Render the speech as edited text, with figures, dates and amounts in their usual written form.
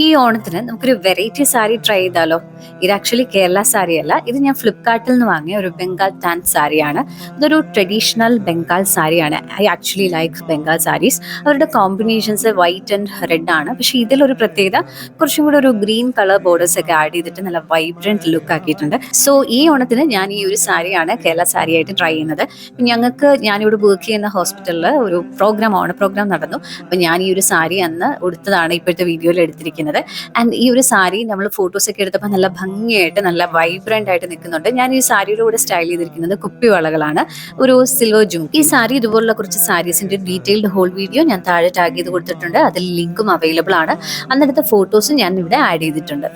ഈ ഓണത്തിന് നമുക്കൊരു വെറൈറ്റി സാരി ട്രൈ ചെയ്താലോ? ഇത് ആക്ച്വലി കേരള സാരി അല്ല, ഇത് ഞാൻ ഫ്ലിപ്കാർട്ടിൽ നിന്ന് വാങ്ങിയ ഒരു ബംഗാൾ ടാൻ സാരിയാണ്. ഇതൊരു ട്രഡീഷണൽ ബംഗാൾ സാരിയാണ്. I actually like Bengal saris. അവരുടെ കോമ്പിനേഷൻസ് വൈറ്റ് ആൻഡ് റെഡ് ആണ്, പക്ഷെ ഇതിലൊരു പ്രത്യേകത കുറച്ചും കൂടെ ഒരു ഗ്രീൻ കളർ ബോർഡേഴ്സ് ഒക്കെ ആഡ് ചെയ്തിട്ട് നല്ല വൈബ്രന്റ് ലുക്ക് ആക്കിയിട്ടുണ്ട്. സോ ഈ ഓണത്തിന് ഞാൻ ഈ ഒരു സാരിയാണ് കേരള സാരി ആയിട്ട് ട്രൈ ചെയ്യുന്നത്. ഞാനിവിടെ വർക്ക് ചെയ്യുന്ന ഹോസ്പിറ്റലിൽ ഒരു ഓണ പ്രോഗ്രാം നടന്നു. അപ്പൊ ഞാൻ ഈ ഒരു സാരി അന്ന് ഉടുത്തതാണ് ഇപ്പോഴത്തെ വീഡിയോയിൽ എടുത്തിരിക്കുന്നത്. ആൻഡ് ഈ ഒരു സാരി നമ്മൾ ഫോട്ടോസ് ഒക്കെ എടുത്തപ്പോൾ നല്ല ഭംഗിയായിട്ട് നല്ല വൈബ്രന്റ് ആയിട്ട് നിൽക്കുന്നുണ്ട്. ഞാൻ ഈ സാരിയുടെ കൂടെ സ്റ്റൈൽ ചെയ്തിരിക്കുന്നത് കുപ്പിവളകളാണ്, ഒരു സിൽവർ ജും. ഈ സാരി ഇതുപോലുള്ള കുറച്ച് സാരീസിന്റെ ഡീറ്റെയിൽഡ് ഹോൾ വീഡിയോ ഞാൻ താഴെ ടാഗ് ചെയ്ത് കൊടുത്തിട്ടുണ്ട്. അതിൽ ലിങ്കും അവൈലബിൾ ആണ്. അന്നെടുത്ത ഫോട്ടോസും ഞാൻ ഇവിടെ ആഡ് ചെയ്തിട്ടുണ്ട്.